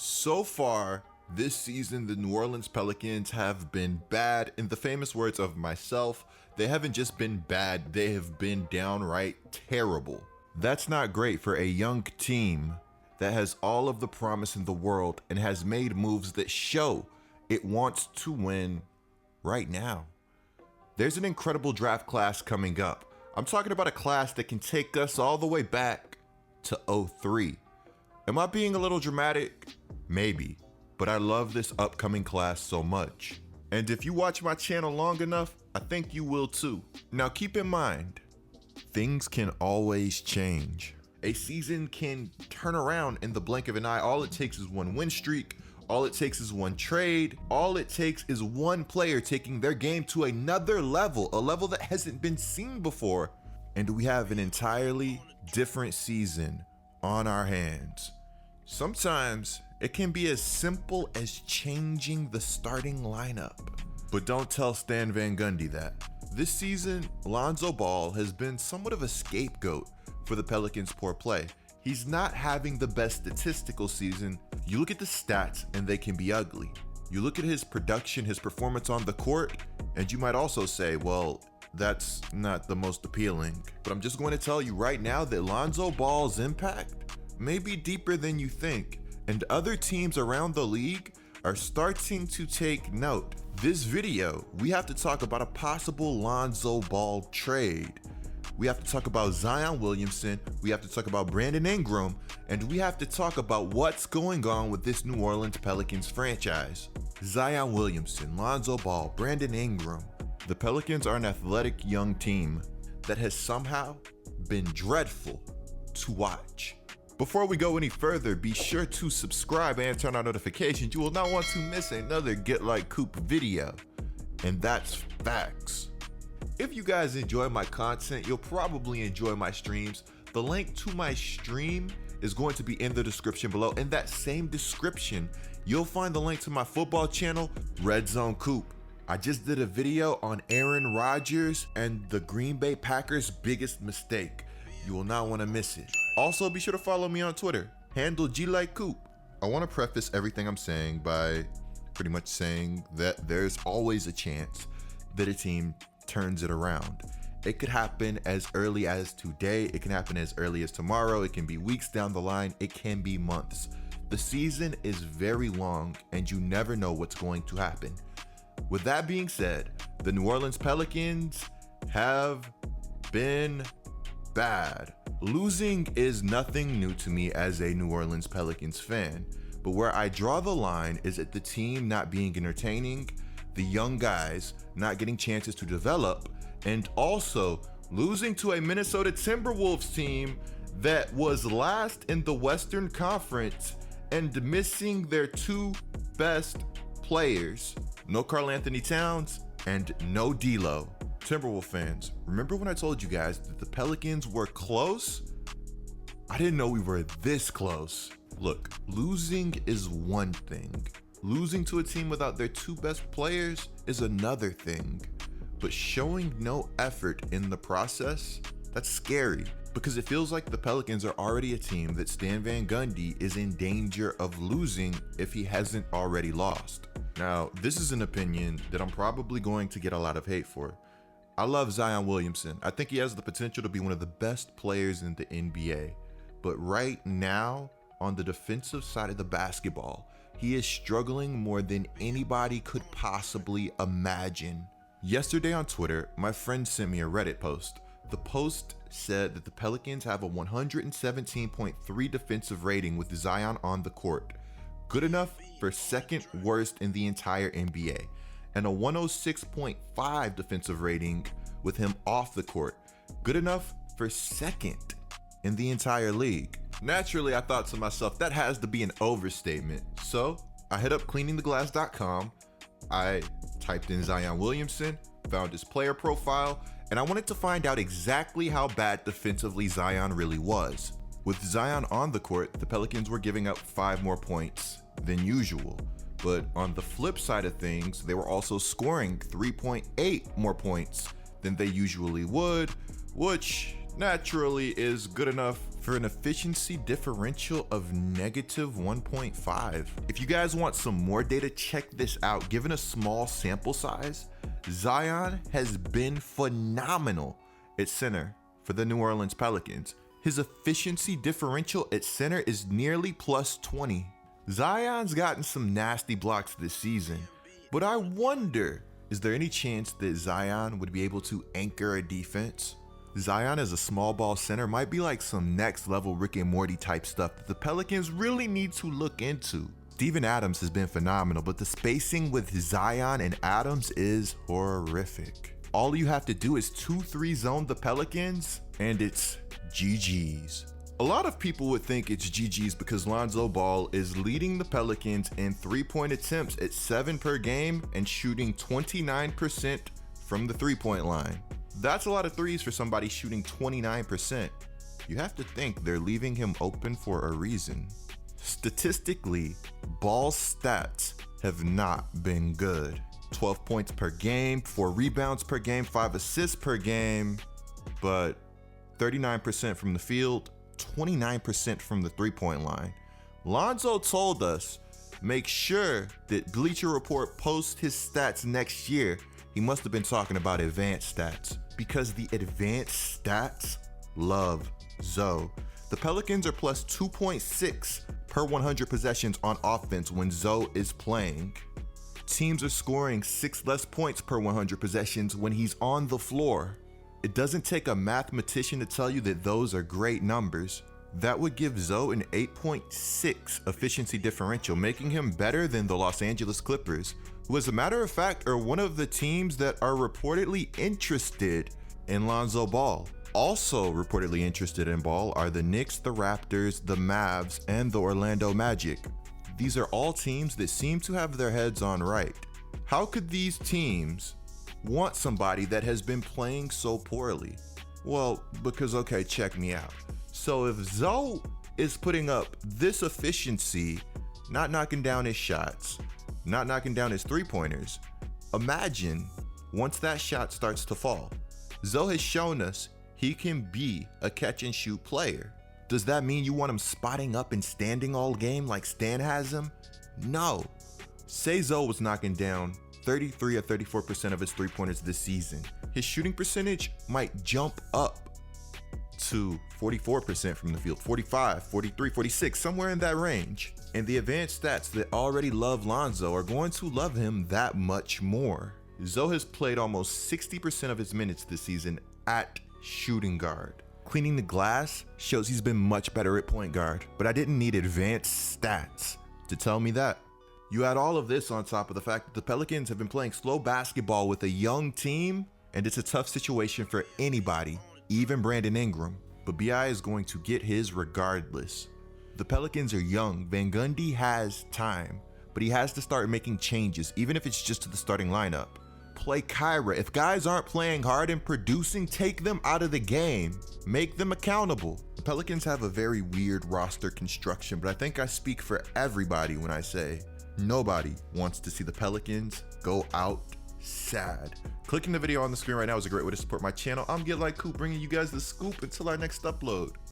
So far, this season, the New Orleans Pelicans have been bad. In the famous words of myself, they haven't just been bad, they have been downright terrible. That's not great for a young team that has all of the promise in the world and has made moves that show it wants to win right now. There's an incredible draft class coming up. I'm talking about a class that can take us all the way back to 03. Am I being a little dramatic? Maybe, but I love this upcoming class so much. And if you watch my channel long enough, I think you will too. Now keep in mind, things can always change. A season can turn around in the blink of an eye. All it takes is one win streak. All it takes is one trade. All it takes is one player taking their game to another level, a level that hasn't been seen before. And we have an entirely different season on our hands. Sometimes it can be as simple as changing the starting lineup. But don't tell Stan Van Gundy that. This season, Lonzo Ball has been somewhat of a scapegoat for the Pelicans' poor play. He's not having the best statistical season. You look at the stats and they can be ugly. You look at his production, his performance on the court, and you might also say, well, that's not the most appealing. But I'm just going to tell you right now that Lonzo Ball's impact may be deeper than you think, and other teams around the league are starting to take note. This video, we have to talk about a possible Lonzo Ball trade. We have to talk about Zion Williamson, we have to talk about Brandon Ingram, and we have to talk about what's going on with this New Orleans Pelicans franchise. Zion Williamson, Lonzo Ball, Brandon Ingram. The Pelicans are an athletic young team that has somehow been dreadful to watch. Before we go any further, be sure to subscribe and turn on notifications. You will not want to miss another Get Like Coop video. And that's facts. If you guys enjoy my content, you'll probably enjoy my streams. The link to my stream is going to be in the description below. In that same description, you'll find the link to my football channel, Red Zone Coop. I just did a video on Aaron Rodgers and the Green Bay Packers' biggest mistake. You will not want to miss it. Also, be sure to follow me on Twitter, handle GLikeCoop. I want to preface everything I'm saying by pretty much saying that there's always a chance that a team turns it around. It could happen as early as today, it can happen as early as tomorrow, it can be weeks down the line, it can be months. The season is very long and you never know what's going to happen. With that being said, the New Orleans Pelicans have been bad. Losing is nothing new to me as a New Orleans Pelicans fan, but where I draw the line is at the team not being entertaining, the young guys not getting chances to develop, and also losing to a Minnesota Timberwolves team that was last in the Western Conference and missing their two best players. No Karl Anthony Towns and no D'Lo. Timberwolves fans, remember when I told you guys that the Pelicans were close? I didn't know we were this close. Look, losing is one thing. Losing to a team without their two best players is another thing. But showing no effort in the process, that's scary because it feels like the Pelicans are already a team that Stan Van Gundy is in danger of losing if he hasn't already lost. Now, this is an opinion that I'm probably going to get a lot of hate for. I love Zion Williamson. I think he has the potential to be one of the best players in the NBA. But right now, on the defensive side of the basketball, he is struggling more than anybody could possibly imagine. Yesterday on Twitter, my friend sent me a Reddit post. The post said that the Pelicans have a 117.3 defensive rating with Zion on the court. Good enough for second worst in the entire NBA. And a 106.5 defensive rating with him off the court. Good enough for second in the entire league. Naturally, I thought to myself, that has to be an overstatement. So I hit up cleaningtheglass.com. I typed in Zion Williamson, found his player profile, and I wanted to find out exactly how bad defensively Zion really was. With Zion on the court, the Pelicans were giving up 5 more points than usual. But on the flip side of things, they were also scoring 3.8 more points than they usually would, which naturally is good enough for an efficiency differential of -1.5. If you guys want some more data, check this out. Given a small sample size, Zion has been phenomenal at center for the New Orleans Pelicans. His efficiency differential at center is nearly +20. Zion's gotten some nasty blocks this season, but I wonder, is there any chance that Zion would be able to anchor a defense? Zion as a small ball center might be like some next level Rick and Morty type stuff that the Pelicans really need to look into. Steven Adams has been phenomenal, but the spacing with Zion and Adams is horrific. All you have to do is 2-3 zone the Pelicans and it's GG's. A lot of people would think it's GG's because Lonzo Ball is leading the Pelicans in 3-point attempts at 7 per game and shooting 29% from the 3-point line. That's a lot of threes for somebody shooting 29%. You have to think they're leaving him open for a reason. Statistically, Ball's stats have not been good. 12 points per game, 4 rebounds per game, 5 assists per game, but 39% from the field, 29% from the 3-point line. Lonzo told us, make sure that Bleacher Report posts his stats next year. He must have been talking about advanced stats because the advanced stats love Zoe. The Pelicans are plus 2.6 per 100 possessions on offense when Zoe is playing. Teams are scoring 6 less points per 100 possessions when he's on the floor. It doesn't take a mathematician to tell you that those are great numbers. That would give Zoe an 8.6 efficiency differential, making him better than the Los Angeles Clippers, who as a matter of fact are one of the teams that are reportedly interested in Lonzo Ball. Also reportedly interested in Ball are the Knicks, the Raptors, the Mavs, and the Orlando Magic. These are all teams that seem to have their heads on right. How could these teams want somebody that has been playing so poorly? Well, because okay, check me out. So if Zoe is putting up this efficiency, not knocking down his shots, not knocking down his 3-pointers, imagine once that shot starts to fall. Zoe has shown us he can be a catch and shoot player. Does that mean you want him spotting up and standing all game like Stan has him? No. Say Zoe was knocking down 33 or 34% of his 3-pointers this season. His shooting percentage might jump up to 44% from the field, 45, 43, 46, somewhere in that range. And the advanced stats that already love Lonzo are going to love him that much more. Zoe has played almost 60% of his minutes this season at shooting guard. Cleaning the glass shows he's been much better at point guard, but I didn't need advanced stats to tell me that. You add all of this on top of the fact that the Pelicans have been playing slow basketball with a young team, and it's a tough situation for anybody, even Brandon Ingram. But BI is going to get his regardless. The Pelicans are young. Van Gundy has time, but he has to start making changes, even if it's just to the starting lineup. Play Kyra. If guys aren't playing hard and producing, take them out of the game. Make them accountable. The Pelicans have a very weird roster construction, but I think I speak for everybody when I say nobody wants to see the Pelicans go out sad. Clicking the video on the screen right now is a great way to support my channel. I'm Get Like Coop, bringing you guys the scoop until our next upload.